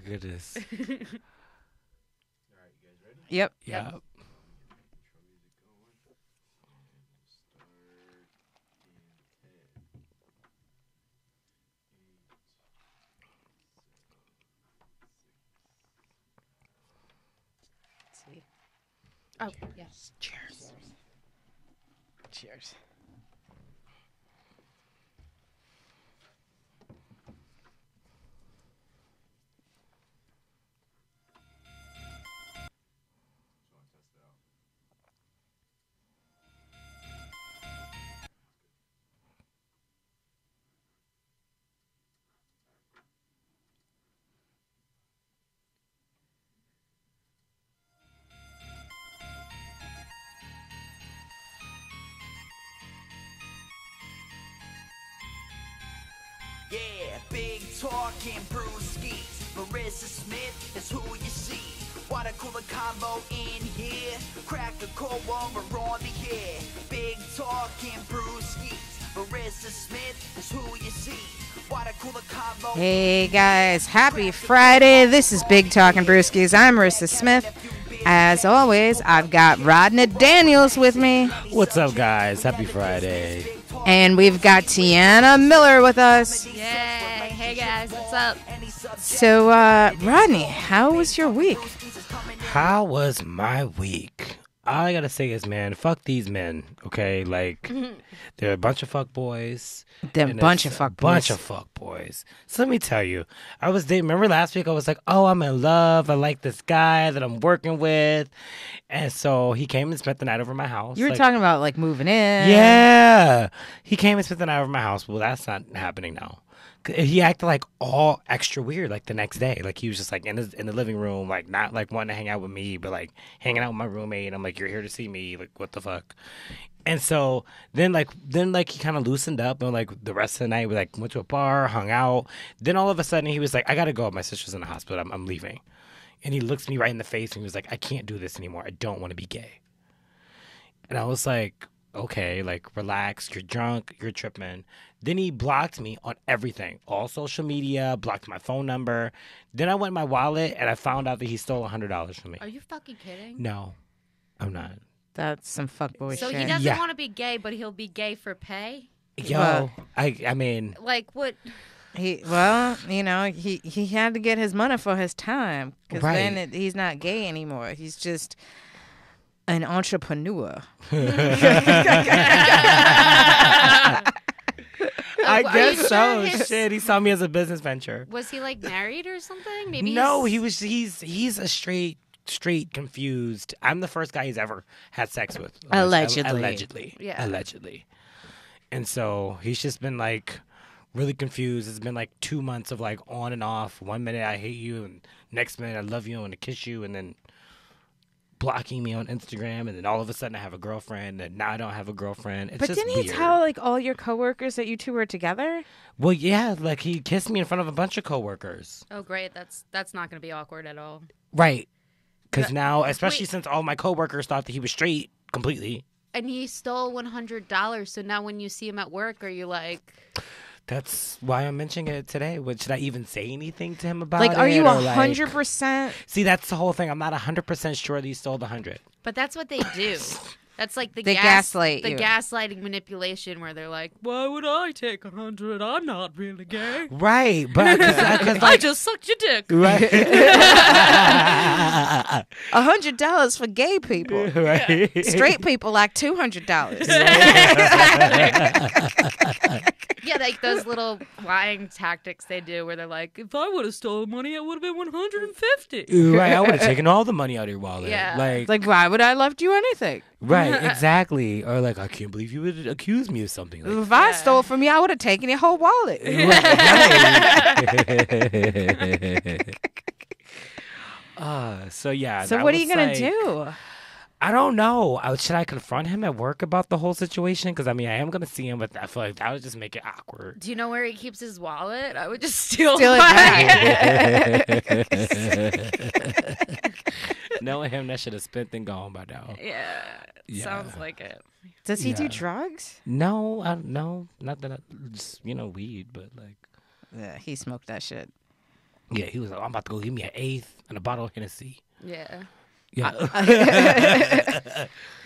goodness. All right, you guys ready? Yep. Yeah. See. Oh, yes. Cheers. Cheers. Yeah, big talking Brewskis. Marissa Smith is who you see. Water cooler combo in here. Crack a cold one, we're on the air. Big talking Brewskis. Marissa Smith is who you see. Water cooler combo. Hey guys, happy Friday. This is Big Talking Brewskis. I'm Marissa Smith. As always, I've got Rodney Daniels with me. What's up, guys? Happy Friday. And we've got Tiana Miller with us. Yay. Hey, guys. What's up? So, Rodney, how was your week? How was my week? All I gotta say is, man, fuck these men, okay? Like, they're a bunch of fuck boys. Them bunch of fuck boys. Bunch of fuck boys. So let me tell you, I was dating. Remember last week? I was like, oh, I'm in love. I like this guy that I'm working with, and so he came and spent the night over my house. You were like, talking about like moving in. Yeah, he came and spent the night over my house. Well, that's not happening now. He acted like all extra weird, like the next day. Like he was just like in the living room, like not like wanting to hang out with me, but like hanging out with my roommate. I'm like, you're here to see me, like what the fuck? And so then he kind of loosened up, and like the rest of the night we like went to a bar, hung out. Then all of a sudden he was like, I gotta go. My sister's in the hospital. I'm leaving. And he looks me right in the face and he was like, I can't do this anymore. I don't want to be gay. And I was like, okay, like relax. You're drunk. You're tripping. Then he blocked me on everything, all social media, blocked my phone number. Then I went in my wallet and I found out that he stole $100 from me. Are you fucking kidding? No, I'm not. That's some fuckboy So shit. he doesn't Yeah. want to be gay, but he'll be gay for pay? Yo, I mean, Like, what? He had to get his money for his time, because Right. then he's not gay anymore. He's just an entrepreneur. I Are you guess sure so. his- Shit, he saw me as a business venture. Was he, like, married or something? Maybe No, he's- he's a straight confused. I'm the first guy he's ever had sex with. Allegedly. Yeah. Allegedly. And so he's just been like really confused. It's been like 2 months of like on and off. 1 minute I hate you, and next minute I love you and want to kiss you, and then blocking me on Instagram, and then all of a sudden I have a girlfriend, and now I don't have a girlfriend. It's But just didn't weird. he tell like all your coworkers that you two were together? Well, yeah, like he kissed me in front of a bunch of coworkers. Oh, great. That's not going to be awkward at all. Right. Because now, Wait. especially since all my coworkers thought that he was straight completely. And he stole $100, so now when you see him at work, are you like... That's why I'm mentioning it today. Should I even say anything to him about it? Like, are you or, like- 100%? See, that's the whole thing. I'm not 100% sure that he stole the 100. But that's what they do. That's like the They gaslight the you. gaslighting manipulation where they're like, why would I take 100? I'm not really gay. Right, but cause I like, just sucked your dick. right, $100 for gay people. right. Straight people like $200. Yeah, like those little lying tactics they do where they're like, if I would have stolen money, it would have been 150. Right, I would have taken all the money out of your wallet. Yeah. Like, why would I left you anything? Right, exactly. Or like, I can't believe you would accuse me of something like If I stole from you, I would have taken your whole wallet. So yeah. So that what are was you going like- to do? I don't know. Should I confront him at work about the whole situation? Because I mean, I am going to see him, but I feel like that would just make it awkward. Do you know where he keeps his wallet? I would just steal Steal it mine. Knowing him, that should have spent and gone by now. Yeah, Yeah. sounds like it. Does he do Yeah. drugs? No, not that. Just weed, but like. Yeah, he smoked that shit. Yeah, he was like, I'm about to go give me an eighth and a bottle of Hennessy. Yeah. Yeah.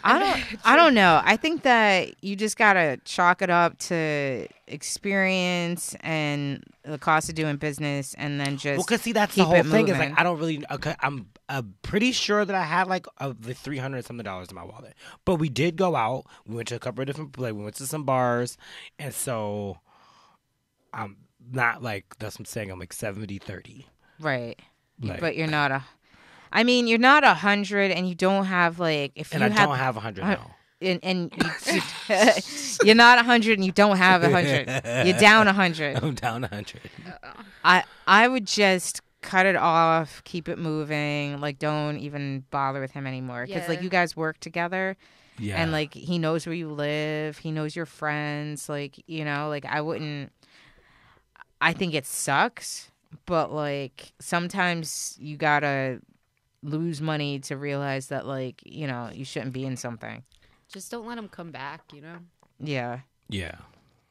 I don't know. I think that you just gotta chalk it up to experience and the cost of doing business, and then just Well, cause see, that's keep the whole it thing. Is moving. like I don't really. Okay, I'm pretty sure that I had like the $300 something in my wallet. But we did go out. We went to a couple of different places. We went to some bars, and so I'm not like that's what I'm saying. I'm like 70-30. Right. Like, But you're not a. I mean, you're not 100, and you don't have like if and you I had don't have 100 now. and you're not 100, and you don't have 100. You're down 100. I'm down 100. I would just cut it off, keep it moving. Like, don't even bother with him anymore. Because, like, Yeah. you guys work together. Yeah. And, like, he knows where you live. He knows your friends. Like, you know, like, I think it sucks. But, like, sometimes you gotta lose money to realize that, like, you know, you shouldn't be in something. Just don't let him come back, you know? Yeah. Yeah.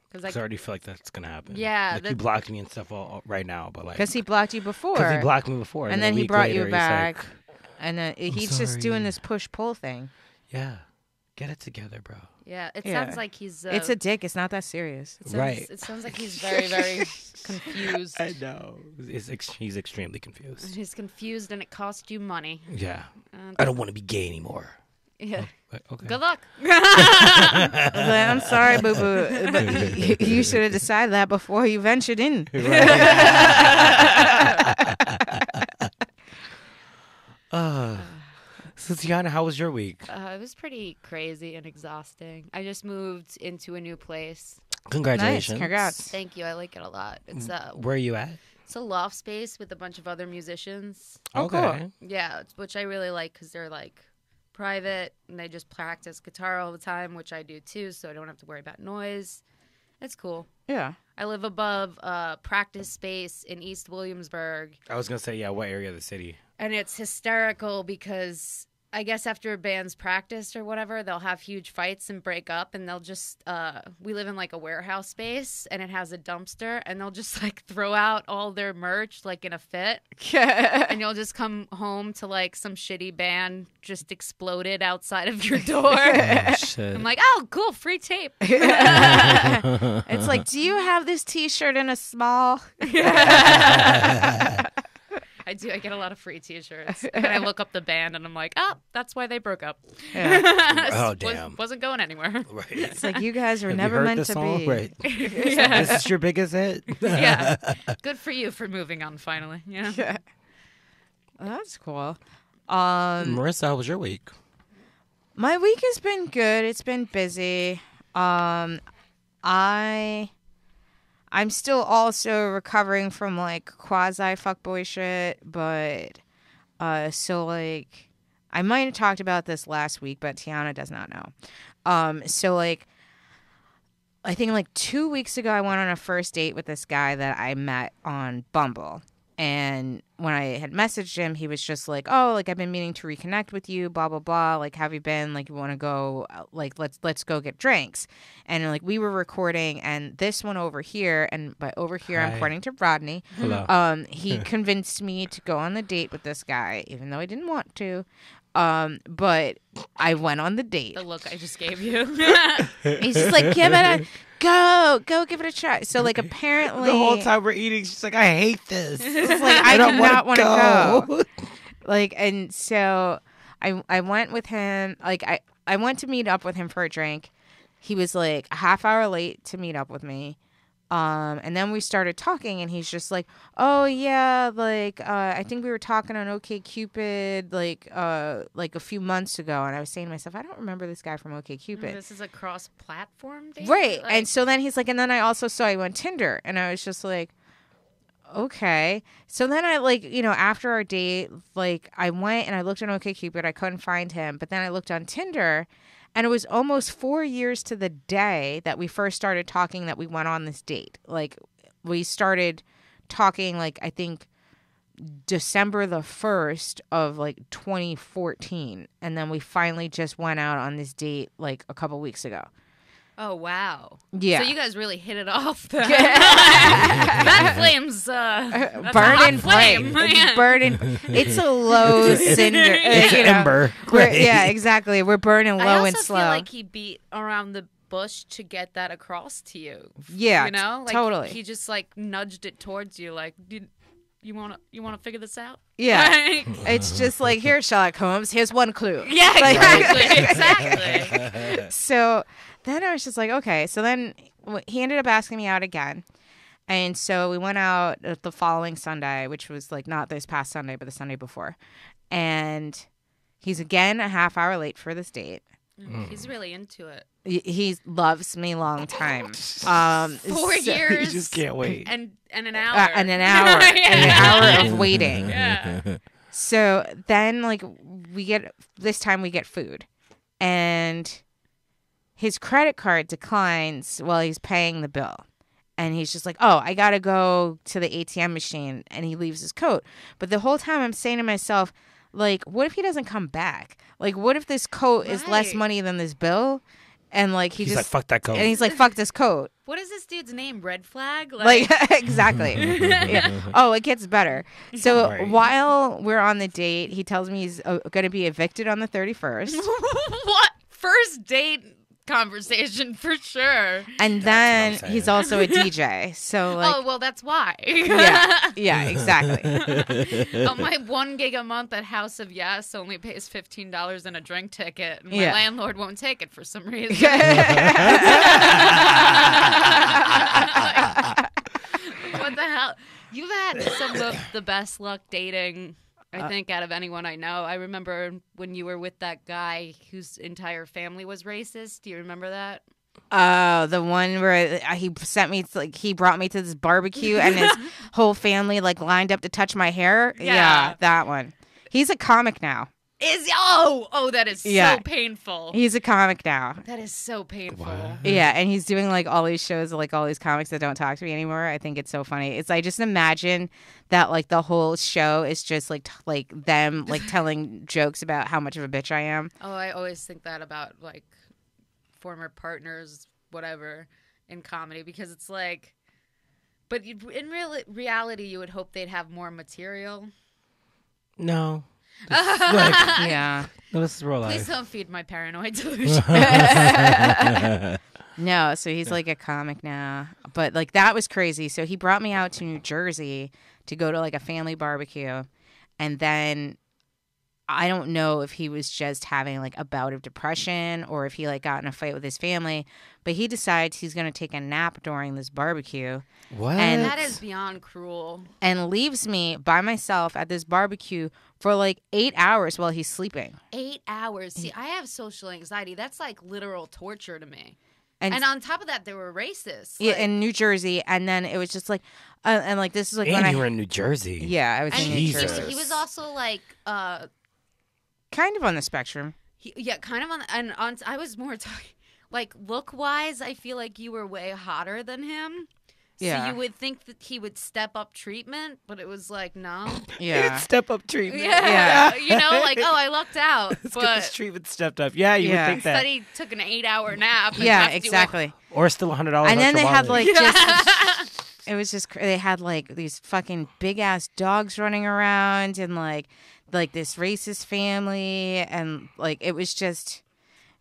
Because Because I already feel like that's gonna happen. Yeah, Like you that- blocked me and stuff all right now, but like Because he blocked you before. because he blocked me before, and a then he week brought later, you he's back. like, And then he's just doing sorry. this push-pull thing. yeah, get it together, bro. yeah, it Yeah. sounds like he's. It's a dick. It's not that serious. it sounds, Right. It sounds like he's very, very confused. I know. He's extremely confused. He's confused, and it cost you money. Yeah. Uh, I don't want to be gay anymore. Yeah. Like, okay. Good luck. I was like, I'm sorry, boo boo, but you should have decided that before you ventured in. So Tiana, how was your week? It was pretty crazy and exhausting. I just moved into a new place. Congratulations. Nice, congrats. Thank you. I like it a lot. It's Where are you at? it's a loft space with a bunch of other musicians. Oh, cool. Okay. Yeah, which I really like because they're like private and they just practice guitar all the time, which I do too, so I don't have to worry about noise. It's cool. Yeah. I live above a practice space in East Williamsburg, I was gonna say, yeah, what area of the city? and it's hysterical because I guess after bands practice or whatever, they'll have huge fights and break up, and they'll just we live in like a warehouse space, and it has a dumpster, and they'll just like throw out all their merch like in a fit, and you'll just come home to like some shitty band just exploded outside of your door. Oh, shit. I'm like, oh, cool, free tape. It's like, do you have this T-shirt in a small? I do. I get a lot of free T-shirts, and I look up the band, and I'm like, oh, that's why they broke up. Yeah. Oh, damn. Wasn't going anywhere. Right. It's like you guys were Have never you heard meant this to song? be. Right. Yeah. This is your biggest hit. Yeah. Good for you for moving on finally. Yeah. Yeah. Well, that's cool. Marissa, how was your week? My week has been good. It's been busy. I'm still also recovering from like quasi fuckboy shit, but so like I might have talked about this last week, but Tiana does not know. So like I think like 2 weeks ago I went on a first date with this guy that I met on Bumble. And when I had messaged him, he was just like, "Oh, like I've been meaning to reconnect with you, blah blah blah. Like, have you been? Like, you want to go? Like, let's go get drinks." And like we were recording, and this one over here, and by over here Hi. I'm pointing to Rodney. Hello. He convinced me to go on the date with this guy, even though I didn't want to. But I went on the date. The look I just gave you. He's just like, "Give it a go, give it a try." So like apparently The whole time we're eating, she's like, I hate this. it's like I do not want to go. go. Like, and so I went with him. Like I went to meet up with him for a drink. He was like a half hour late to meet up with me. And then we started talking, and he's just like, "Oh yeah, like I think we were talking on OkCupid like a few months ago." And I was saying to myself, I don't remember this guy from OkCupid. This is a cross-platform date? Right. Like, And so then he's like, and then I also saw you on Tinder. And I was just like, okay. So then I like, you know, after our date, like I went and I looked on OkCupid. I couldn't find him. But then I looked on Tinder, and it was almost 4 years to the day that we first started talking that we went on this date. Like we started talking like I think December the 1st of like 2014. And then we finally just went out on this date like a couple weeks ago. Oh, wow. Yeah. So you guys really hit it off. Then. That flame's that's a hot burning flame. flame. Yeah. Burning. It's a low cinder. It's you know, ember. we're- yeah, exactly. We're burning I low also and slow. feel like he beat around the bush to get that across to you. Yeah, you know, like totally. He just like nudged it towards you, like, you wanna figure this out? Yeah. Like- It's just like, here, Sherlock Holmes, here's one clue. yeah, Like- exactly, exactly. So then I was just like, okay. So then he ended up asking me out again. And so we went out the following Sunday, which was like not this past Sunday, but the Sunday before. And he's again a half hour late for this date. He's really into it. He loves me long time. 4 years. You just can't wait. And an hour. And an hour. Yeah. And an hour of waiting. Yeah. So then, like, this time we get food. And his credit card declines while he's paying the bill. And he's just like, oh, I got to go to the ATM machine. And he leaves his coat. But the whole time I'm saying to myself, like, what if he doesn't come back? Like, what if this coat is less Right. money than this bill? And, like, He's like, fuck that coat. And he's like, fuck this coat. What is this dude's name? Red Flag? Like, exactly. Yeah. Oh, it gets better. So Right. while we're on the date, he tells me he's going to be evicted on the 31st. What? First date conversation for sure. And then what I'm he's saying. also a DJ. So, like, Oh, well, that's why. yeah, exactly. Oh, my 1 gig a month at House of Yes only pays $15 in a drink ticket. And my Yeah. landlord won't take it for some reason. What the hell? You've had some of the best luck dating, I think, out of anyone I know. I remember when you were with that guy whose entire family was racist. Do you remember that? Oh, the one where he sent me, like, he brought me to this barbecue and his whole family, like, lined up to touch my hair. Yeah. That one. He's a comic now. That is Yeah. so painful. He's a comic now. That is so painful. Wow. Yeah, and he's doing like all these shows, like all these comics that don't talk to me anymore. I think it's so funny. It's I just imagine that like the whole show is just like like them like telling jokes about how much of a bitch I am. Oh, I always think that about like former partners, whatever, in comedy because it's like, but in reality, you would hope they'd have more material. No. This is like, Yeah. no, this is real Please life. don't feed my paranoid delusion. No, so he's like a comic now. But like that was crazy. So he brought me out to New Jersey to go to like a family barbecue. And then I don't know if he was just having like a bout of depression or if he like got in a fight with his family, but he decides he's going to take a nap during this barbecue What? And- That is beyond cruel. and leaves me by myself at this barbecue for like 8 hours while he's sleeping. 8 hours. See, I have social anxiety. That's like literal torture to me. And, And on top of that, they were racist. yeah, Like- in New Jersey. And then it was just like, and like this is like when and I, you were in New Jersey. yeah, I was and in New Jesus. Jersey. he was also like, Kind of on the spectrum. kind of on, and on. I was more talking, like look wise. I feel like you were way hotter than him. Yeah. So you would think that he would step up treatment, but it was like no. Yeah. Step up treatment. Yeah. You know, like oh, I lucked out, Let's get this but treatment stepped up. Yeah, you Yeah. would think that. instead he took an 8-hour nap. And Yeah, left you exactly. Or still $100. And then they had like Yeah. just it was just they had like these fucking big ass dogs running around and like this racist family and like it was just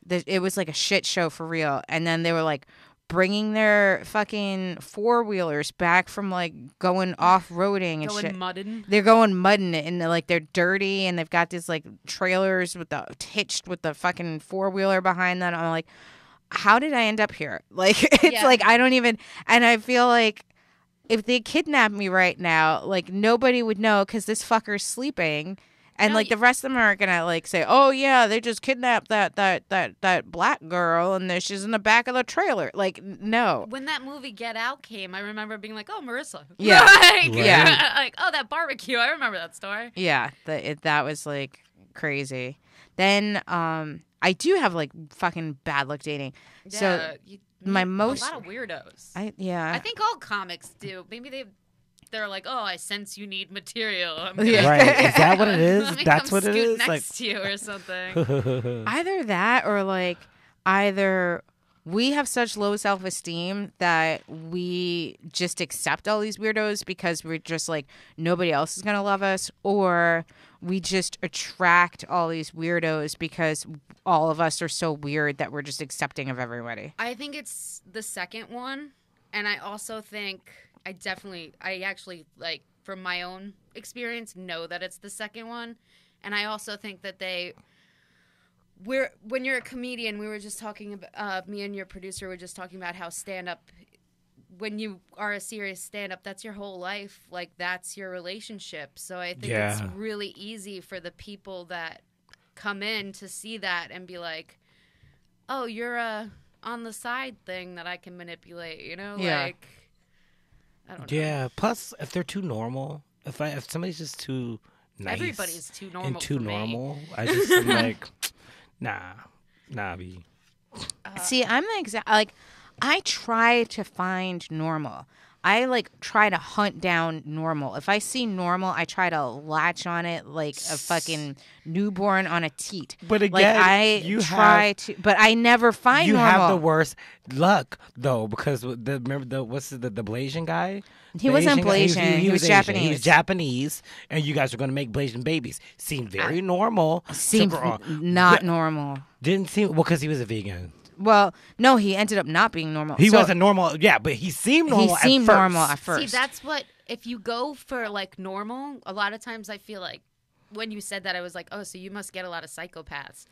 it was like a shit show for real. And then they were like bringing their fucking 4-wheelers back from like going off-roading and going shit. mudding. They're going mudding it, and they're dirty, and they've got these like trailers with the hitched with the fucking 4-wheeler behind them. I'm like, how did I end up here? Like, it's Yeah. like I don't even. And I feel like if they kidnapped me right now, like nobody would know because this fucker's sleeping. And No, like the rest of them are gonna like say, "Oh yeah, they just kidnapped that black girl, and she's in the back of the trailer." Like, no, When that movie Get Out came, I remember being like, "Oh, Marissa." Yeah. Like, Yeah. like, oh, that barbecue. I remember that story. yeah, that was like crazy. Then I do have like fucking bad luck dating. So Yeah, you my meet most- a lot of weirdos. I I think all comics do. Maybe they're like, oh, I sense you need material. I'm Yeah. Right. Is that what it is? Let me That's come what it scoot is? next Like, to you or something. either that or like either we have such low self-esteem that we just accept all these weirdos because we're just like, nobody else is going to love us, or we just attract all these weirdos because all of us are so weird that we're just accepting of everybody. I think it's the second one, and I also think I actually, like, from my own experience, know that it's the second one, and I also think that when you're a comedian, we were just talking about, me and your producer were just talking about how stand-up, when you are a serious stand-up, that's your whole life. Like, that's your relationship. So I think it's really easy for the people that come in to see that and be like, oh, you're a on the side thing that I can manipulate, you know? Yeah. Like, I don't know. Yeah. Plus, if they're too normal, if somebody's just too nice, Everybody's too normal and too for me. normal, I just am like, nah, B. See, I'm the exact, like, I try to find normal. I, like, try to hunt down normal. If I see normal, I try to latch on it like a fucking newborn on a teat. But again, like, but I never find you normal. have the worst luck though, because remember the Blasian guy? He wasn't Blasian. He was Asian. Japanese. He was Japanese, and you guys are going to make Blasian babies. Seemed very normal. Seemed not normal. Didn't seem because he was a vegan. Well, no, he ended up not being normal. He wasn't normal, yeah, but he seemed normal. He seemed normal at first. See, that's what, if you go for, like, normal, a lot of times I feel like when you said that, I was like, oh, so you must get a lot of psychopaths.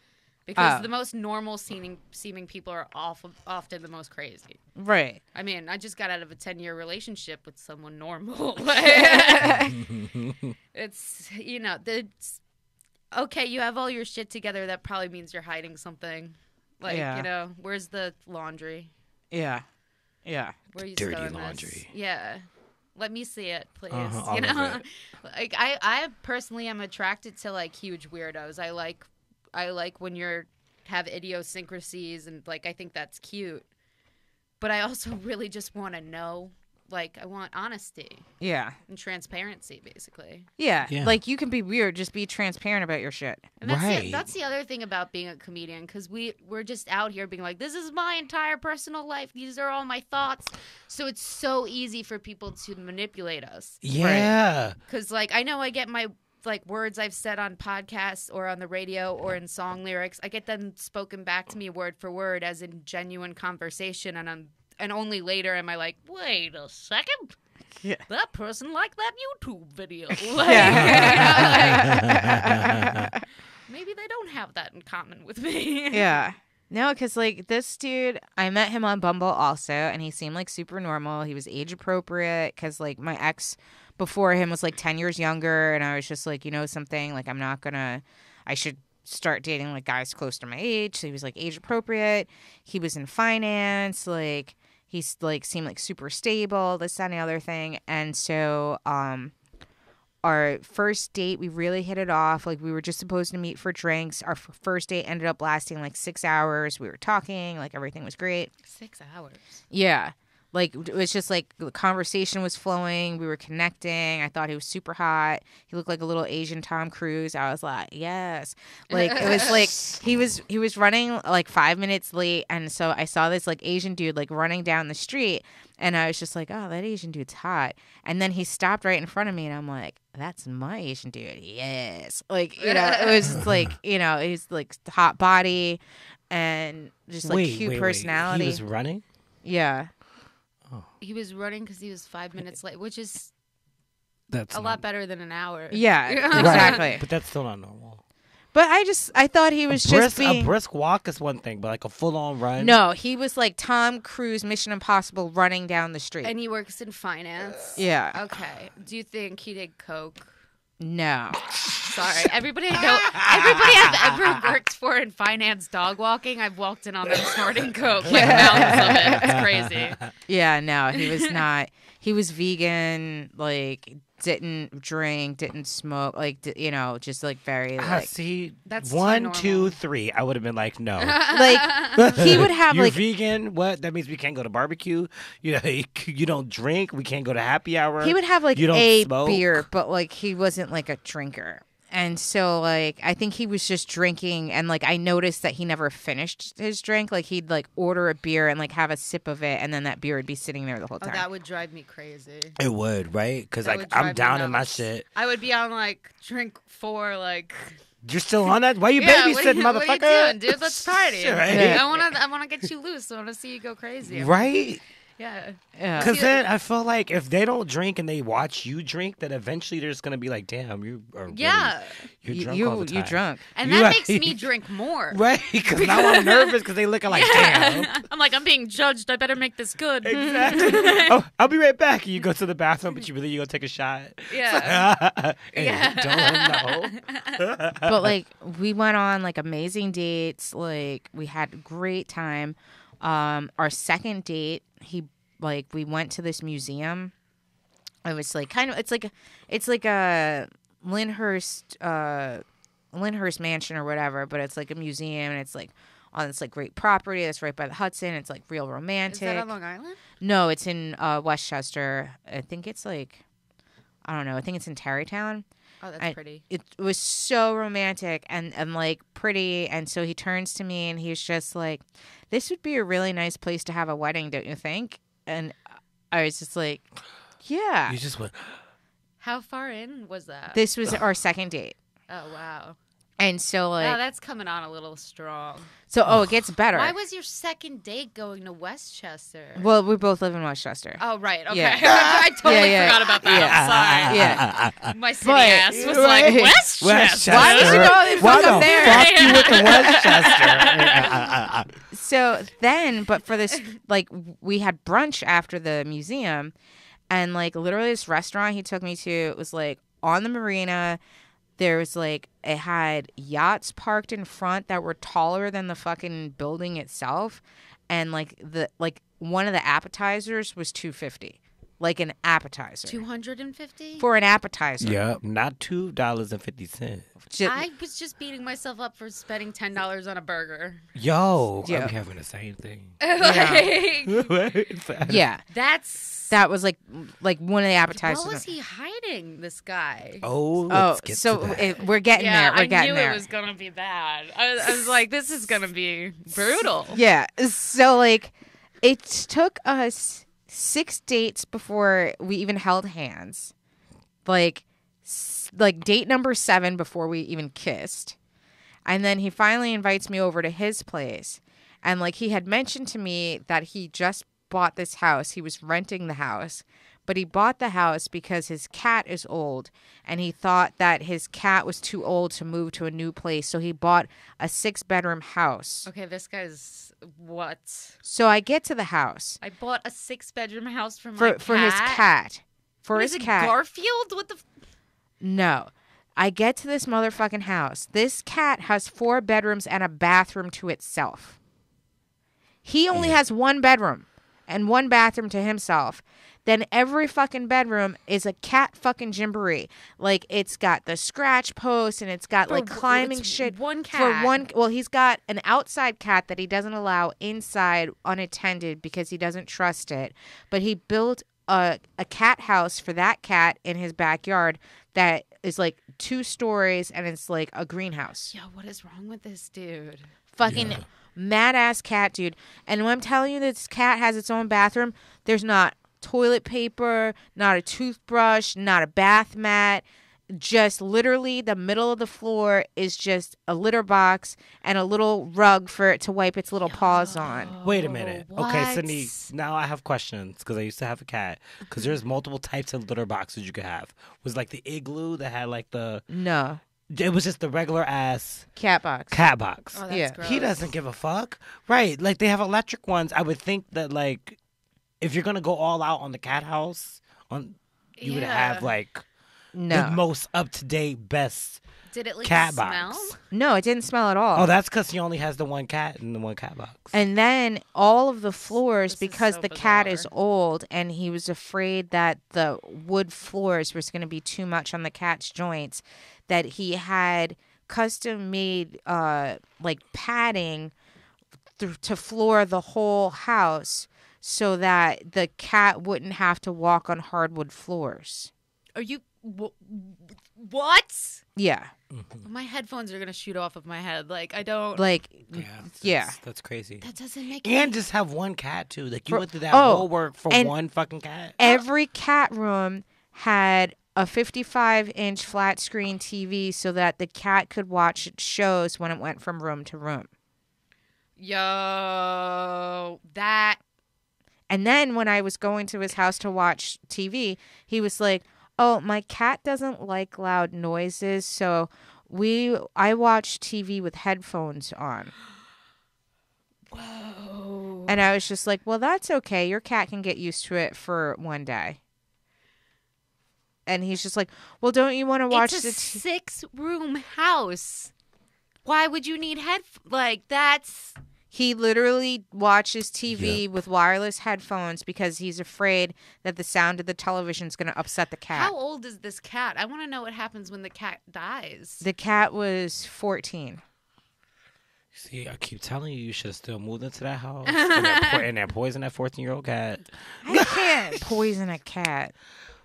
Because the most normal seeming people are often the most crazy. Right. I mean, I just got out of a 10-year relationship with someone normal. It's, you know, okay, you have all your shit together. That probably means you're hiding something. Like, you know, where's the laundry? Yeah. Yeah. Where are you Dirty stowing laundry. this? Yeah. Let me see it, please. All You know? of it. Like, I personally am attracted to, like, huge weirdos. I like when you're have idiosyncrasies, and, like, I think that's cute. But I also really just want to know. Like, I want honesty. Yeah. And transparency, basically. Yeah. Yeah. Like, you can be weird. Just be transparent about your shit. And that's Right. that's the other thing about being a comedian, because we're just out here being like, this is my entire personal life. These are all my thoughts. So it's so easy for people to manipulate us. Yeah. Because, like, I know I get my, like, words I've said on podcasts or on the radio or in song lyrics, I get them spoken back to me word for word as in genuine conversation, and only later am I like, wait a second. Yeah. That person liked that YouTube video. Like, maybe they don't have that in common with me. Yeah. No, because, like, this dude, I met him on Bumble also, and he seemed, like, super normal. He was age appropriate because, like, my ex before him was, like, 10 years younger, and I was just like, you know something? Like, I should start dating, like, guys close to my age. So he was, like, age appropriate. He was in finance. Like, he's, like, seemed, like, super stable, this, that, and the other thing. And so, our first date, we really hit it off. Like, we were just supposed to meet for drinks. Our first date ended up lasting, like, 6 hours. We were talking. Like, everything was great. 6 hours. Yeah. Like, it was just, like, the conversation was flowing. We were connecting. I thought he was super hot. He looked like a little Asian Tom Cruise. I was like, yes. Like, it was, like, he was running, like, 5 minutes late. And so I saw this, like, Asian dude, like, running down the street. And I was just like, oh, that Asian dude's hot. And then he stopped right in front of me. And I'm like, that's my Asian dude. Yes. Like, you know, it was just, like, you know, he's, like, hot body and just, like, cute personality. He was running? Yeah. He was running because he was 5 minutes late, which is That's a lot better than an hour. Yeah, Right. exactly. But that's still not normal. But I thought he was just being... A brisk walk is one thing, but like a full-on run? No, he was like Tom Cruise, Mission Impossible, running down the street. And he works in finance. Yeah. Okay. Do you think he did coke? No. Sorry. Everybody I've ever worked for in finance dog walking, I've walked in on them snorting coke. Like mountains of it. It's crazy. Yeah, no, he was not. He was vegan, like, didn't drink, didn't smoke, like, you know, just, like, very, like... See, That's too 1, normal. 2, 3, I would have been like, no. Like, he would have, You're like... vegan? What? That means we can't go to barbecue? You know, you don't drink? We can't go to happy hour? He would have, like, You don't a smoke? beer, but, like, he wasn't, like, a drinker. And so, like, I think he was just drinking, and, like, I noticed that he never finished his drink. Like, he'd, like, order a beer and, like, have a sip of it, and then that beer would be sitting there the whole Oh, time. that would drive me crazy. It would, right? Because That like would drive I'm me down in my nuts. shit. I would be on like drink 4, like. You're still on that? Why you Yeah, babysitting, what motherfucker? are you doing, dude? Let's party. Right? I wanna get you loose. I wanna see you go crazy. Right? Yeah. Yeah. Because then I feel like if they don't drink and they watch you drink, then eventually they're just gonna be like, "Damn, you are really, Yeah. you're drunk all the time." You drunk. And You that right. makes me drink more. Right? Because now I'm nervous because they looking like, "Damn." I'm like, I'm being judged. I better make this good. Exactly. Oh, I'll be right back. You go to the bathroom, but you really go take a shot. Yeah. And Yeah. you don't know. But, like, we went on, like, amazing dates. Like, we had a great time. Our second date, we went to this museum. It was, like, it's like a Lyndhurst mansion or whatever, but it's, like, a museum, and it's, like, on this, like, great property that's right by the Hudson. It's, like, real romantic. Is that on Long Island? No, it's in Westchester. I think it's, like, I don't know. I think it's in Tarrytown. Oh, that's pretty. It was so romantic and like pretty. And so he turns to me and he's just like, "This would be a really nice place to have a wedding, don't you think?" And I was just like, "Yeah." You just went. How far in was that? This was our second date. Oh, wow. And so, like, Oh, that's coming on a little strong. it gets better. Why was your second date going to Westchester? Well, we both live in Westchester. Oh, right. Okay. Yeah. I totally Yeah. forgot about that. Yeah. I'm sorry. My city But- ass was Right. like, Westchester. Westchester. Why would you go and Why fuck the up there? fuck you with the Westchester? So then, but for this, like, we had brunch after the museum, and, like, literally this restaurant he took me to, it was, like, on the marina. There was, like, it had yachts parked in front that were taller than the fucking building itself, and, like, one of the appetizers was $2.50, like an appetizer 250? for an appetizer. Yep, not $2.50. I was just beating myself up for spending $10 on a burger. Yo, Yeah. I'm having the same thing. Like, Yeah, that was like one of the appetizers. what was he hiding, this guy? Oh, Oh, let's get so to that. we're getting there. We're I getting knew there. it was going to be bad. I was like, this is going to be brutal. Yeah. So, like, it took us 6 dates before we even held hands. Like date number 7 before we even kissed. And then he finally invites me over to his place. And, like, he had mentioned to me that he just bought this house. He was renting the house. But he bought the house because his cat is old. And he thought that his cat was too old to move to a new place. So he bought a 6-bedroom house. Okay, this guy's what? So I get to the house I bought a 6-bedroom house for my for his cat. For What his is it, cat. Garfield? What the? No. I get to this motherfucking house. This cat has 4 bedrooms and a bathroom to itself. He only has 1 bedroom and 1 bathroom to himself. Then every fucking bedroom is a cat fucking gymboree. Like, it's got the scratch post and it's got, like, climbing it's shit. one cat. Well, he's got an outside cat that he doesn't allow inside unattended because he doesn't trust it. But he built a cat house for that cat in his backyard that is, like, 2 stories and it's, like, a greenhouse. Yo, what is wrong with this dude? Fucking mad ass cat, dude. And when I'm telling you this cat has its own bathroom, there's not toilet paper, not a toothbrush, not a bath mat. Just literally the middle of the floor is just a litter box and a little rug for it to wipe its little paws on. Wait a minute. Okay, What? Sydney, now I have questions because I used to have a cat. Because there's multiple types of litter boxes you could have. Was like the igloo that had like the. No. It was just the regular ass Cat box. cat box. Oh, that's Yeah. gross. He doesn't give a fuck. Right. Like they have electric ones. I would think that like if you're gonna go all out on the cat house, you would have Yeah. like the No. most up to date, best Did it like cat smell? box. No, it didn't smell at all. Oh, that's because he only has the one cat in the one cat box. And then all of the floors, This is because so the cat bizarre. is old and he was afraid that the wood floors was going to be too much on the cat's joints, that he had custom made like padding to floor the whole house so that the cat wouldn't have to walk on hardwood floors. What? Yeah. My headphones are gonna shoot off of my head. Like I don't. Like, Yeah. yeah. That's crazy. That doesn't make. And just have one cat too. Like you For- went through that oh, whole work for and one fucking cat. Every cat room had a 55-inch flat screen TV so that the cat could watch its shows when it went from room to room. Yo, that. And then when I was going to his house to watch TV, he was like, "Oh, my cat doesn't like loud noises, so I watch TV with headphones on." Whoa. And I was just like, "Well, that's okay. Your cat can get used to it for one day." And he's just like, "Well, don't you want to watch It's a the 6-room house. Why would you need that's He literally watches TV Yep. with wireless headphones because he's afraid that the sound of the television is going to upset the cat. How old is this cat? I want to know what happens when the cat dies. The cat was 14. See, I keep telling you, you should have still moved into that house and then poison that 14-year-old cat. I can't poison a cat.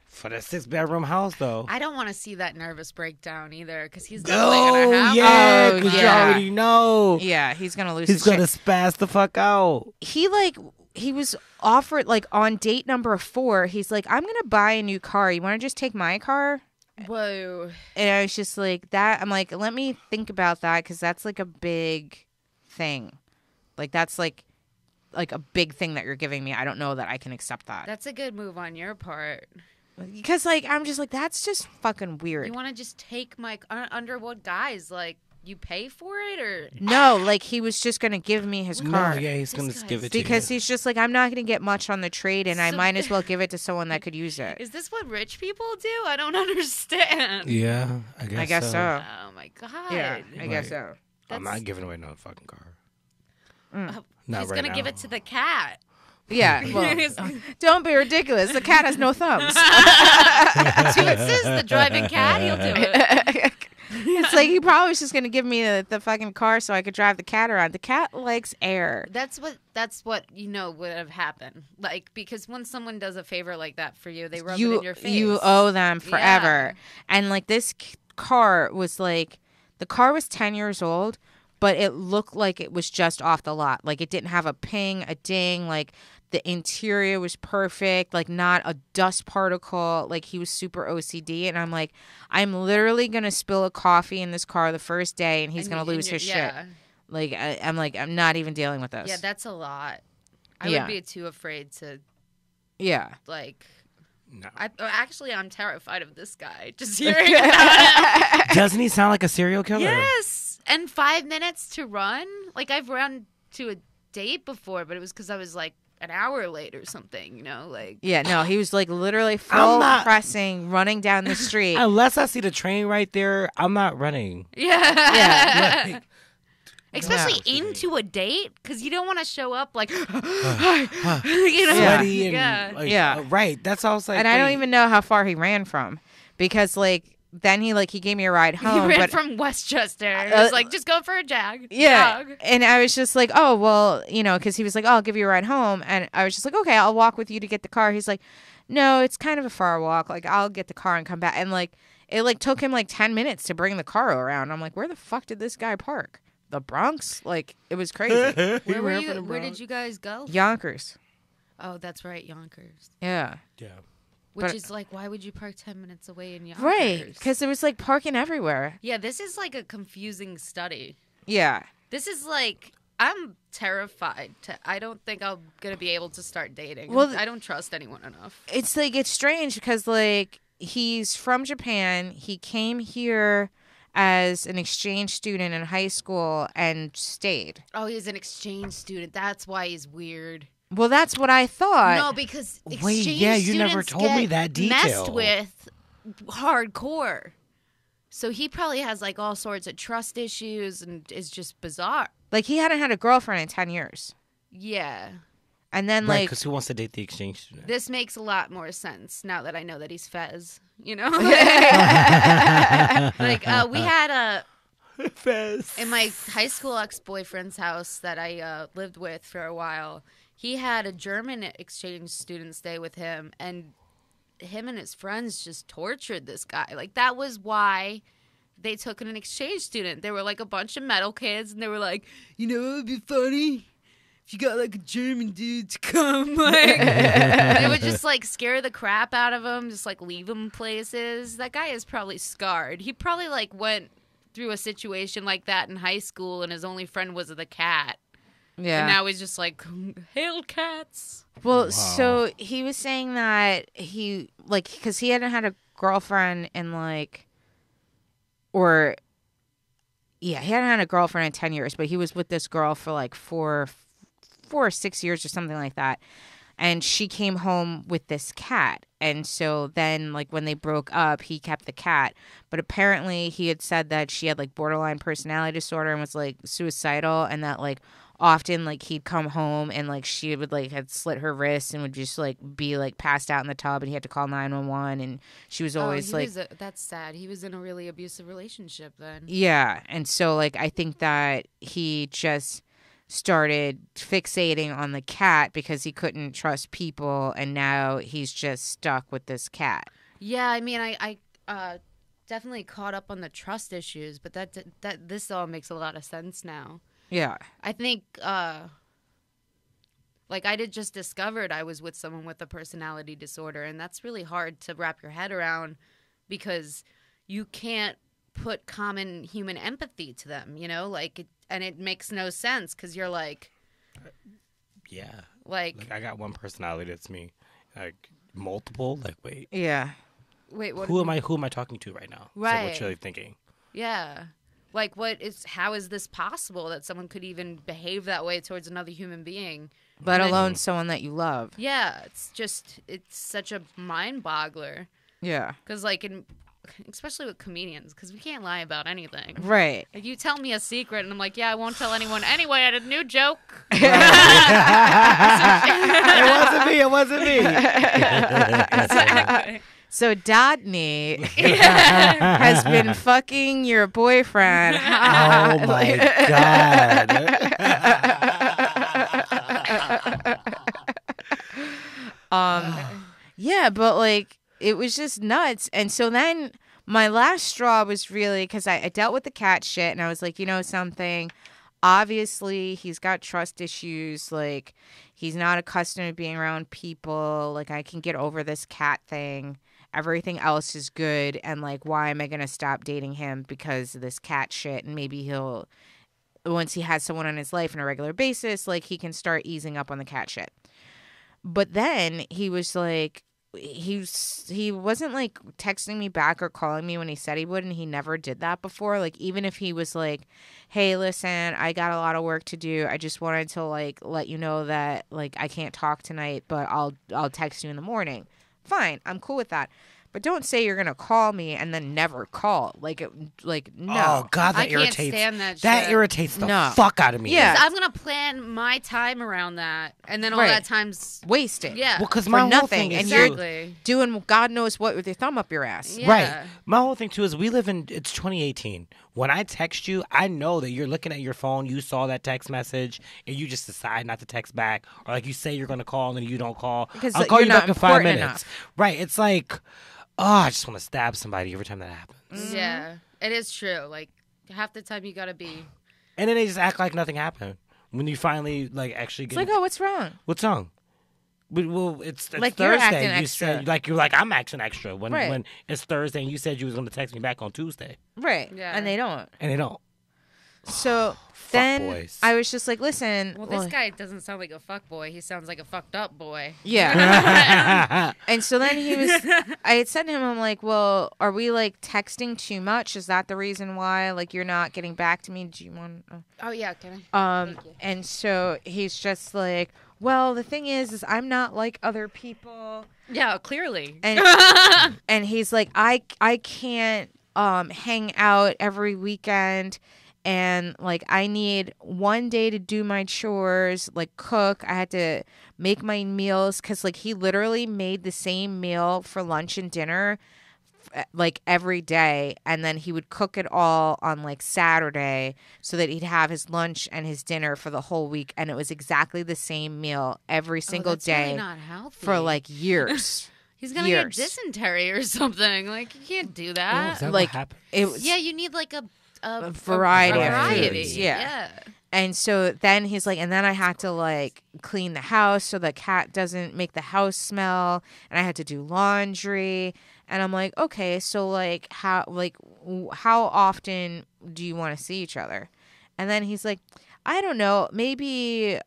For that 6-bedroom house, though. I don't want to see that nervous breakdown either, because he's Oh, definitely gonna have. yeah, Oh, because yeah. you already know. Yeah, he's going to lose He's his going to shit. spaz the fuck out. He was offered, like, on date number 4, he's like, "I'm going to buy a new car. You want to just take my car?" Whoa. And I was just like, that. I'm like, let me think about that because that's like a big thing. Like, that's like a big thing that you're giving me. I don't know that I can accept that. That's a good move on your part. Because, like, I'm just like, that's just fucking weird. You want to just take my under what guise? Like you pay for it or No, like, he was just going to give me his car. No, yeah, he's This going to guy's- give it to you. Because he's just like, I'm not going to get much on the trade, and I So- might as well give it to someone that could use it. is this what rich people do? I don't understand. Yeah, I guess, so. Oh my god. Yeah, I guess Right. so. I'm That's- not giving away no fucking car. Uh, Not he's right gonna now. give it to the cat. Yeah, well, don't be ridiculous. The cat has no thumbs. To assist the driving cat, he'll do it. It's like he probably was just going to give me the fucking car so I could drive the cat around. The cat likes air. That's what you know would have happened. Like because when someone does a favor like that for you, they rub it in your face. You owe them forever. Yeah. And like this car was like, the car was 10 years old, but it looked like it was just off the lot. Like it didn't have a ping, a ding. Like the interior was perfect. Like not a dust particle. Like he was super OCD. And I'm like, I'm literally going to spill a coffee in this car the first day and he's going to lose his shit. Like I'm like, I'm not even dealing with this. Yeah, that's a lot. I Yeah. would be too afraid to Yeah. like. No. I'm terrified of this guy. Just hearing about it. Doesn't he sound like a serial killer? Yes, and 5 minutes to run. Like I've run to a date before, but it was because I was like an hour late or something. You know, like Yeah, no, he was like literally I'm full not- pressing, running down the street. Unless I see the train right there, I'm not running. yeah. Yeah. Like, Especially No. into a date, because you don't want to show up like, you know, sweaty and yeah. like, Yeah. right. That's all I was like. And I don't wait. even know how far he ran from, because like then he gave me a ride He home. ran but from Westchester. It was like, just go for a jog. yeah, Jog. and I was just like, oh well, because he was like, oh, I'll give you a ride home, and I was just like, okay, I'll walk with you to get the car. He's like, no, it's kind of a far walk. Like I'll get the car and come back, and like it took him like 10 minutes to bring the car around. I'm like, where the fuck did this guy park? The Bronx? Like it was crazy. He Where were ran you? from the Where Bronx. did you guys go? Yonkers. Oh, that's right, Yonkers. Yeah. Yeah. Which But- is like, why would you park 10 minutes away in Yonkers? Right, because it was like parking everywhere. Yeah, this is like a confusing study. Yeah. This is like, I'm terrified. I don't think I'm going to be able to start dating. Well, I don't trust anyone enough. It's like it's strange because like he's from Japan. He came here as an exchange student in high school and stayed. Oh, he's an exchange student. That's why he's weird. Well, that's what I thought. No, because Wait, exchange yeah, you never students told me get that detail. Messed with hardcore. So he probably has like all sorts of trust issues and is just bizarre. Like he hadn't had a girlfriend in 10 years. Yeah. And then Right, like because who wants to date the exchange student? This makes a lot more sense now that I know that he's Fez. You know? Like, we had in my high school ex-boyfriend's house that I lived with for a while, he had a German exchange student stay with him, and him and his friends just tortured this guy. Like, that was why they took an exchange student. They were like a bunch of metal kids, and they were like, you know, it would be funny if you got like a German dude to come. Like, they would just like scare the crap out of him, just like leave him places. That guy is probably scarred. He probably like went through a situation like that in high school, and his only friend was the cat. Yeah. And now he's just like, hail cats. Well, Wow. so he was saying that he, like, because he hadn't had a girlfriend in, like, he hadn't had a girlfriend in 10 years, but he was with this girl for, like, four or 6 years or something like that. And she came home with this cat. And so then, like, when they broke up, he kept the cat. But apparently he had said that she had, like, borderline personality disorder and was, like, suicidal, and that, like, often, like, he'd come home and, like, she would, like, had slit her wrist and would just, like, be, like, passed out in the tub, and he had to call 911, and she was always, That's sad. He was in a really abusive relationship then. yeah. And so, like, I think that he just started fixating on the cat because he couldn't trust people, and now he's just stuck with this cat. Yeah, I mean, I definitely caught up on the trust issues, but that this all makes a lot of sense now. Yeah. I think, like, I just discovered I was with someone with a personality disorder, and that's really hard to wrap your head around because you can't put common human empathy to them, you know? Like, and it makes no sense because you're like... Yeah. Like, I got one personality that's me. Like, multiple? Like, wait. Yeah. wait, what? Who am I talking to right now? Is like Right. what you're thinking. Yeah. Like, how is this possible that someone could even behave that way towards another human being? Let And then- alone someone that you love. Yeah, it's such a mind boggler. Yeah. Because, like, especially with comedians, because we can't lie about anything. Right. Like, you tell me a secret, and I'm like, yeah, I won't tell anyone. Anyway, I had a new joke. It wasn't me. Exactly. So Dotney has been fucking your boyfriend. Oh my god. Yeah, but like it was just nuts. And so then my last straw was really because I dealt with the cat shit, and I was like, you know something, obviously he's got trust issues. Like, he's not accustomed to being around people. Like, I can get over this cat thing. Everything else is good. And like, why am I going to stop dating him because of this cat shit? And maybe he'll, once he has someone in his life on a regular basis, like he can start easing up on the cat shit. But then he was like, he wasn't like texting me back or calling me when he said he would, and he never did that before. Like, even if he was like, hey, listen, I got a lot of work to do, I just wanted to like let you know that like I can't talk tonight, but I'll text you in the morning. Fine, I'm cool with that. But don't say you're gonna call me and then never call. Like no. Oh god, that I can't irritates. stand that That shit. irritates the No. fuck out of me. Yeah. I'm going to plan my time around that. And then all Right. that time's... Wasted. Yeah. Well, because For my whole nothing, thing and is you're Exactly. doing God knows what with your thumb up your ass. Yeah. right. My whole thing too is it's 2018. When I text you, I know that you're looking at your phone, you saw that text message, and you just decide not to text back, or like you say you're gonna call and then you don't call. Because I'll call you're you back not in 5 important minutes. enough. Right. It's like, oh, I just want to stab somebody every time that happens. Yeah. It is true. Like, half the time you got to be... And then they just act like nothing happened. When you finally like actually It's get like, oh, what's wrong? what's wrong? Well, it's Like, you're acting Thursday. You extra. said you're like I'm acting extra when Right. when it's Thursday and you said you was going to text me back on Tuesday Right. Yeah. And they don't. and they don't. So then boys. I was just like, listen. Well, this guy doesn't sound like a fuck boy. He sounds like a fucked up boy. Yeah. And so then I had said to him, I'm like, well, are we like texting too much? Is that the reason why like you're not getting back to me? Do you want? Oh, yeah. Can I? Thank you. And so he's just like, well, the thing is I'm not like other people. Yeah, clearly. And and he's like, I can't hang out every weekend, and like I need one day to do my chores, like cook. I had to make my meals because like he literally made the same meal for lunch and dinner like every day, and then he would cook it all on like Saturday so that he'd have his lunch and his dinner for the whole week, and it was exactly the same meal every single that's day really not healthy. for like years. He's gonna years. get dysentery or something. Like, you can't do Oh, that. is that Like, what happened? it was, Yeah, you need like a variety of variety. foods, yeah. And so then he's like, and then I had to like clean the house so the cat doesn't make the house smell, and I had to do laundry. And I'm like, okay, so like how often do you want to see each other? And then he's like, I don't know, maybe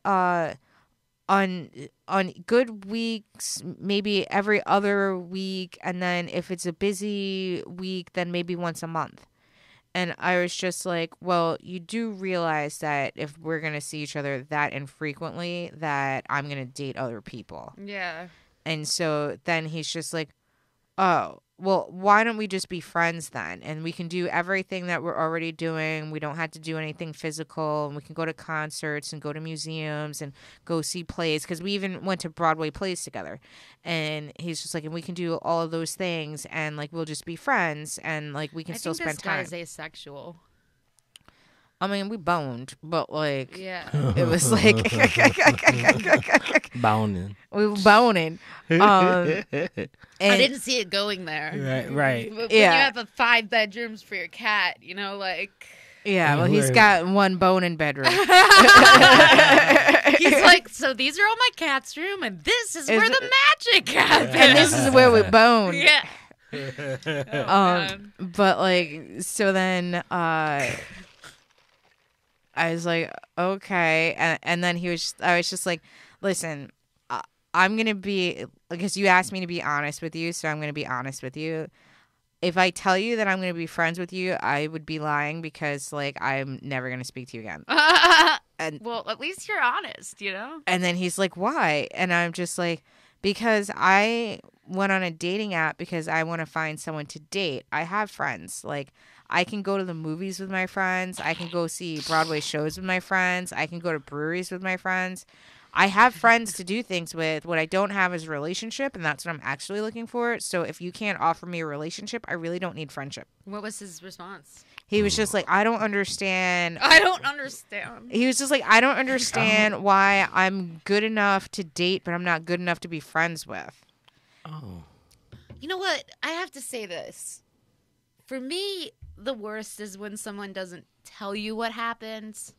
on good weeks, maybe every other week, and then if it's a busy week, then maybe once a month. And I was just like, well, you do realize that if we're going to see each other that infrequently, that I'm going to date other people. Yeah. And so then he's just like, oh, well, why don't we just be friends then? And we can do everything that we're already doing. We don't have to do anything physical. And we can go to concerts and go to museums and go see plays. Because we even went to Broadway plays together. And he's just like, and we can do all of those things. And like, we'll just be friends. And like, we can I still think spend this time. guy's asexual. I mean, we boned, but like, Yeah. it was like, Bounding. we were boning. I And didn't see it going there. Right. When Yeah. you have 5 bedrooms for your cat, you know, like yeah, well, he's Right. got one boning bedroom. he's like, so these are all my cat's room, and this is where the magic happens. And this is where we bone. Yeah. But like, so then I was like, okay, and then I was just like, listen, I'm gonna be, because you asked me to be honest with you, so I'm gonna be honest with you. If I tell you that I'm gonna be friends with you, I would be lying, because like I'm never gonna speak to you again. And Well, at least you're honest, you know? and then he's like, why? And I'm just like, because I went on a dating app because I want to find someone to date. I have friends. Like, I can go to the movies with my friends. I can go see Broadway shows with my friends. I can go to breweries with my friends. I have friends to do things with. What I don't have is a relationship, and that's what I'm actually looking for. So if you can't offer me a relationship, I really don't need friendship. What was his response? He was just like, I don't understand. I don't understand. He was just like, I don't understand why I'm good enough to date, but I'm not good enough to be friends with. Oh. You know what? I have to say this. For me, the worst is when someone doesn't tell you what happens.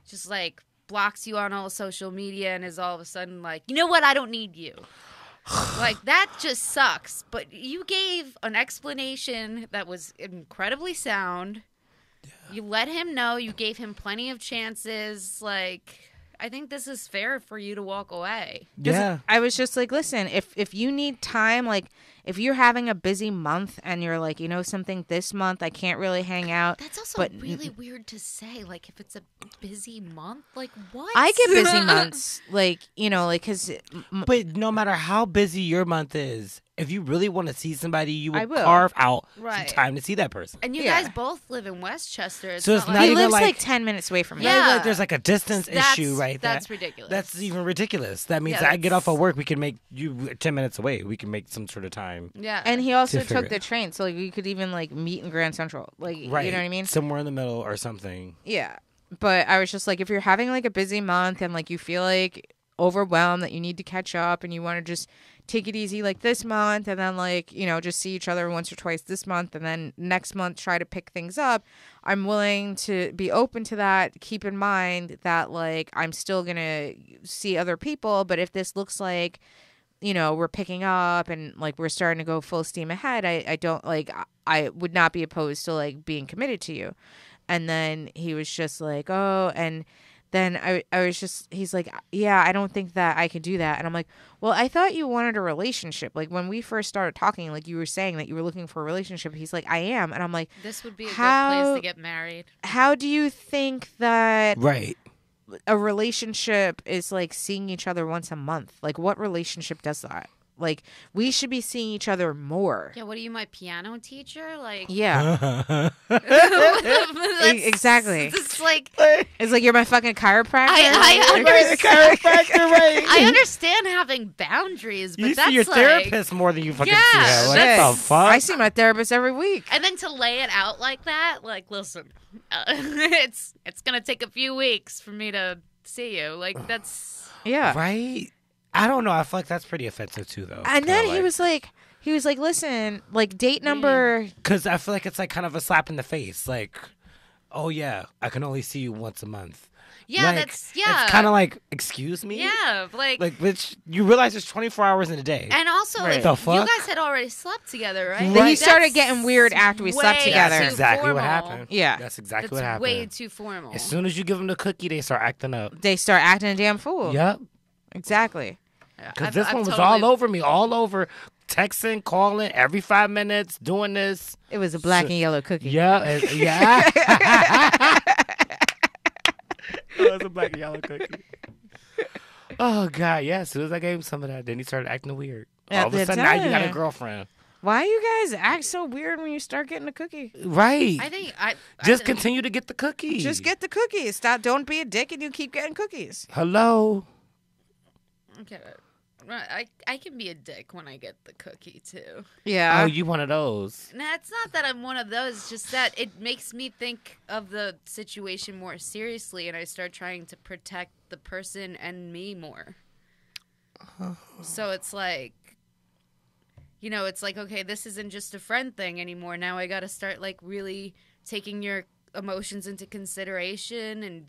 Just like blocks you on all social media and is all of a sudden like, you know what? I don't need you. Like, that just sucks. But you gave an explanation that was incredibly sound. Yeah. You let him know. You gave him plenty of chances. Like, I think this is fair for you to walk away. Yeah. I was just like, listen, if you need time, like if you're having a busy month and you're like, you know, something this month I can't really hang out. That's also but really weird to say. Like, if it's a busy month, like what? I get busy months, like, you know, like, because But no matter how busy your month is, if you really want to see somebody, you I will will. carve out Right. some time to see that person. And you Yeah. guys both live in Westchester. So it's not not he even lives like like 10 minutes away from me. Yeah. Not even like there's like a distance That's- issue right there. that's ridiculous. That's even ridiculous. That means Yeah, I get off that's- of work, we can make you 10 minutes away. We can make some sort of time. Yeah. And he also To figure took the it. train, so like we could even like meet in Grand Central, like Right. you know what I mean? Somewhere in the middle or something. Yeah. But I was just like, if you're having like a busy month and like you feel like overwhelmed that you need to catch up and you want to just take it easy like this month and then like, you know, just see each other once or twice this month and then next month try to pick things up, I'm willing to be open to that. Keep in mind that like I'm still going to see other people, but if this looks like, you know, we're picking up and like we're starting to go full steam ahead, I don't like, I would not be opposed to like being committed to you. And then he was just like, oh, and then I was just, he's like, yeah, I don't think that I could do that. And I'm like, well, I thought you wanted a relationship. Like when we first started talking, like you were saying that you were looking for a relationship. He's like, I am. And I'm like, this would be a good how- place to get married. how do you think that Right. a relationship is like seeing each other once a month? Like what relationship does that? Like we should be seeing each other more. Yeah, what are you, my piano teacher? Like, Yeah, That's- exactly. It's like, It's like you're my fucking chiropractor. I understand having boundaries, but You that's see your like, therapist more than you fucking see Yeah, her. What that's- the fuck? I see my therapist every week. And then to lay it out like that, like, listen, it's gonna take a few weeks for me to see you. Like, that's Yeah. Right? I don't know. I feel like that's pretty offensive too, though. And then he was like, listen, like date number. Because I feel like it's like kind of a slap in the face. Like, oh yeah, I can only see you once a month. Yeah, Like, that's yeah. It's kind of like, excuse me. Yeah, like which you realize there's 24 hours in a day. and also Right. like, The you fuck? guys had already slept together, right? Right. Then he That's started getting weird after we slept way together. That's exactly what formal. happened. Yeah. That's exactly That's what happened. way too formal. As soon as you give them the cookie, they start acting up. They start acting a damn fool. Yep. Exactly. Yeah, Because I've- this I've one was totally- all over me, all over. Texting, calling, every 5 minutes, doing this. It was a black and yellow cookie. Yeah, yeah. It was a black and yellow cookie. Oh, God, yeah. As soon as I gave him some of that, then he started acting weird. Yeah, All of a that's sudden, now you got a it. girlfriend. Why you guys act so weird when you start getting a cookie? Right. I think I Just I, continue to get the cookie. Just get the cookies. Stop. Don't be a dick, and you keep getting cookies. Hello. Okay, I can be a dick when I get the cookie too. Yeah. Oh, you one of those. Nah, it's not that I'm one of those. It's just that it makes me think of the situation more seriously, and I start trying to protect the person and me more. So it's like, it's like, okay, this isn't just a friend thing anymore. Now I got to start like really taking your emotions into consideration and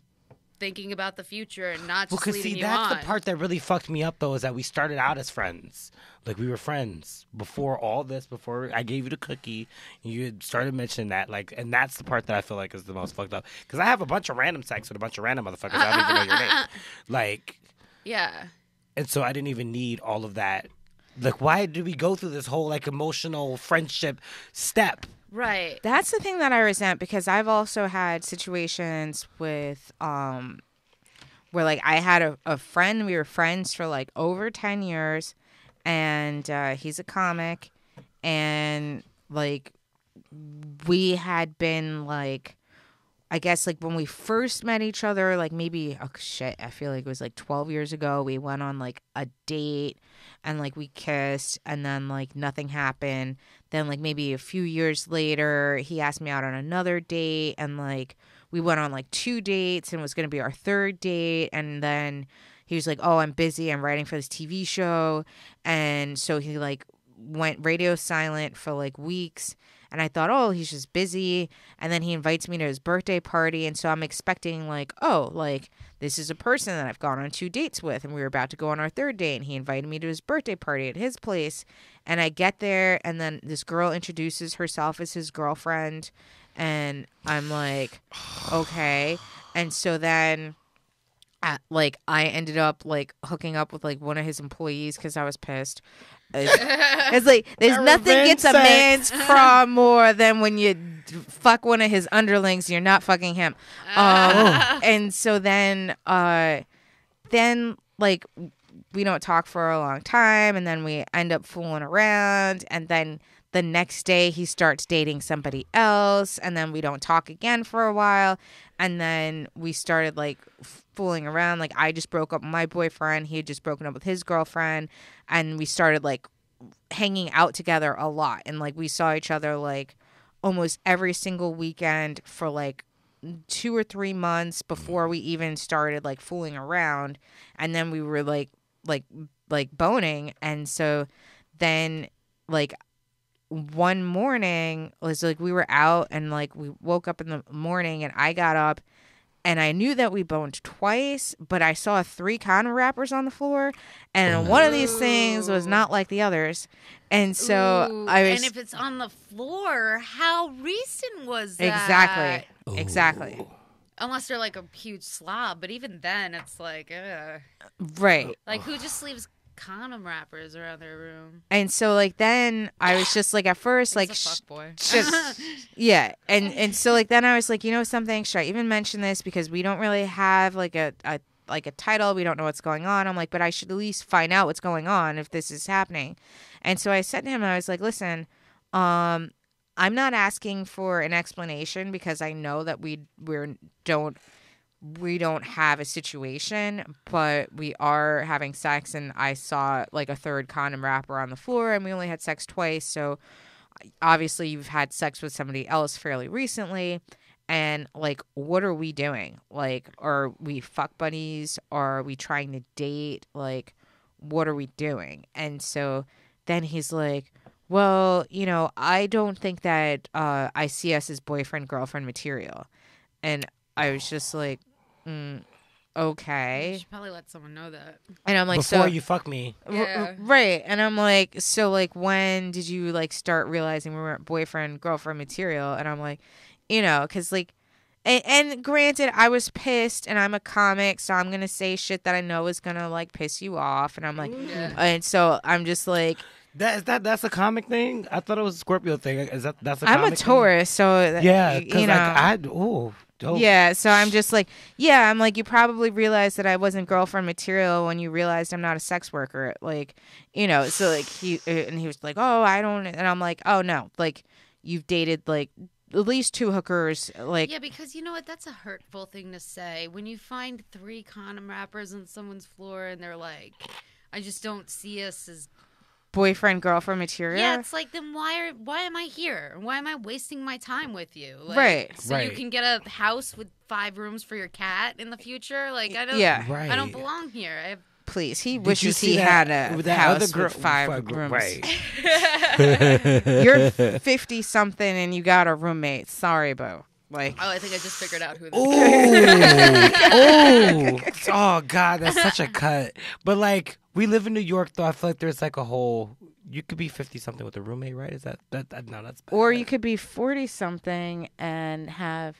thinking about the future and not just Because leading see, you that's on. the part that really fucked me up, though, is that we started out as friends. Like, we were friends before all this, before I gave you the cookie. You had started mentioning that, like, and that's the part that I feel like is the most fucked up. Because I have a bunch of random sex with a bunch of random motherfuckers. I don't even know your name. Like, Yeah. and so I didn't even need all of that. Like, why did we go through this whole, like, emotional friendship step? Right. That's the thing that I resent, because I've also had situations with where like I had a friend, we were friends for like over 10 years, and he's a comic, and like we had been like, I guess like when we first met each other, like maybe, oh shit, I feel like it was like 12 years ago, we went on like a date and like we kissed, and then like nothing happened. Then like maybe a few years later, he asked me out on another date, and like we went on like 2 dates, and it was going to be our 3rd date. And then he was like, oh, I'm busy, I'm writing for this TV show. And so he like went radio silent for like weeks. And I thought, oh, he's just busy. And then he invites me to his birthday party. And so I'm expecting like, oh, like this is a person that I've gone on 2 dates with. And we were about to go on our 3rd date. And he invited me to his birthday party at his place. And I get there, and then this girl introduces herself as his girlfriend. And I'm like, okay. And so then like I ended up like hooking up with like one of his employees because I was pissed. It's like there's nothing gets a man's craw more than when you fuck one of his underlings. You're not fucking him. And so then like we don't talk for a long time, and then we end up fooling around, and then the next day he starts dating somebody else, and then we don't talk again for a while, and then we started like fooling around. Like I just broke up with my boyfriend, he had just broken up with his girlfriend, and we started like hanging out together a lot, and like we saw each other like almost every single weekend for like 2 or 3 months before we even started like fooling around, and then we were like boning. And so then like one morning was like we were out, and like we woke up in the morning, and I got up, and I knew that we boned twice, but I saw 3 condom wrappers on the floor, and one of these things was not like the others. And so Ooh, I was and if it's on the floor, how recent was that? exactly Unless they're like a huge slob, but even then, it's like, right. like who just leaves condom wrappers around their room? And so like then I was just like at first like He's a fuckboy. just yeah, and so like then I was like, you know something, should I even mention this, because we don't really have like a title, we don't know what's going on. I'm like, but I should at least find out what's going on if this is happening. And so I said to him, I was like, listen, I'm not asking for an explanation, because I know that we don't have a situation, but we are having sex, and I saw like a 3rd condom wrapper on the floor, and we only had sex twice. So obviously you've had sex with somebody else fairly recently, and like, what are we doing? Like, are we fuck buddies? Are we trying to date? Like, what are we doing? And so then he's like, well, I don't think that I see us as boyfriend, girlfriend material. And I was just like, You okay. should probably let someone know that. And I'm like, Before you fuck me. Yeah. Right. And I'm like, so like, when did you like start realizing we weren't boyfriend, girlfriend material? And I'm like, because like, and granted, I was pissed, and I'm a comic, so I'm gonna say shit that I know is gonna like piss you off, and I'm like, and so I'm just like, That's a comic thing. I thought it was a Scorpio thing. That's a I'm comic a Taurus, so Yeah, you because know. dope. Yeah, so I'm just like, I'm like, you probably realized that I wasn't girlfriend material when you realized I'm not a sex worker, like, so like he was like, oh, I don't, and I'm like, oh no, like you've dated like at least 2 hookers, like, Yeah, because you know what? That's a hurtful thing to say. When you find 3 condom wrappers on someone's floor and they're like, I just don't see us as... boyfriend, girlfriend material. Yeah, it's like, then why am I here? Why am I wasting my time with you? Like, Right. So you Right. can get a house with 5 rooms for your cat in the future? Like, I don't... Yeah. Right. I don't belong here. Please, he Did wishes you see he that- had a with that house other girl- with 5 fuck, rooms. Right. You're 50 something and you got a roommate. Sorry, Bo. Like, Oh, I think I just figured out who this is. Oh, God, that's such a cut. But like, we live in New York, though. I feel like there's like a whole. You could be 50 something with a roommate, right? Is that no? That's bad. or you could be 40 something and have,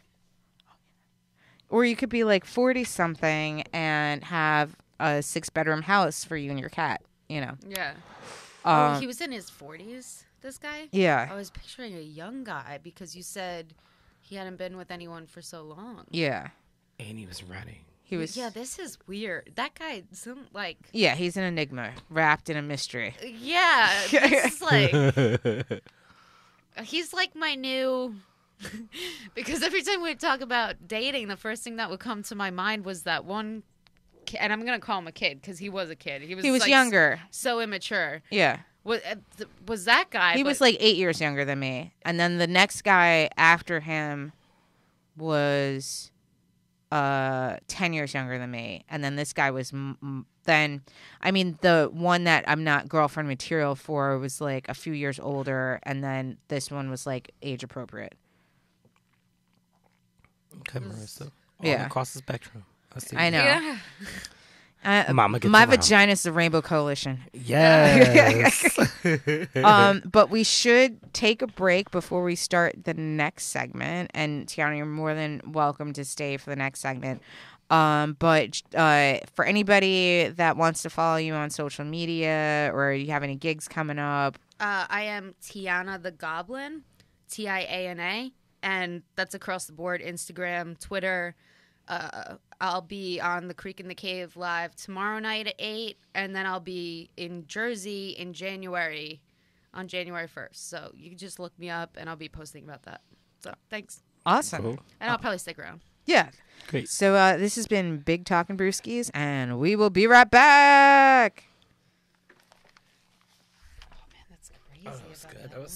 or you could be like 40 something and have a 6-bedroom house for you and your cat. Yeah. Um, He was in his 40s, this guy? yeah, I was picturing a young guy because you said he hadn't been with anyone for so long. yeah. And he was running. He was. Yeah, this is weird. That guy, some like... Yeah, he's an enigma wrapped in a mystery. Yeah, this is like... He's like my new... because every time we talk about dating, the first thing that would come to my mind was that one... And I'm going to call him a kid because he was a kid. He was like, younger. So immature. Yeah. Was that guy... He was like 8 years younger than me. And then the next guy after him was 10 years younger than me. And then this guy was the one that I'm not girlfriend material for was like a few years older. And then this one was like age appropriate. Okay, Marissa. Yeah. Across the spectrum. See. I know. Yeah. Mama gets My around. vagina's the Rainbow Coalition. Yes. But we should take a break before we start the next segment. And Tiana, you're more than welcome to stay for the next segment. But for anybody that wants to follow you on social media or you have any gigs coming up, I am Tiana the Goblin, Tiana, and that's across the board, Instagram, Twitter. I'll be on the Creek in the Cave live tomorrow night at 8, and then I'll be in Jersey in January, on January 1st. So you can just look me up, and I'll be posting about that. So thanks. awesome. Cool. And I'll probably stick around. Yeah. Great. So this has been Big Talkin' Brewskis, and we will be right back. Oh, man, that's crazy. Oh, that was good. That was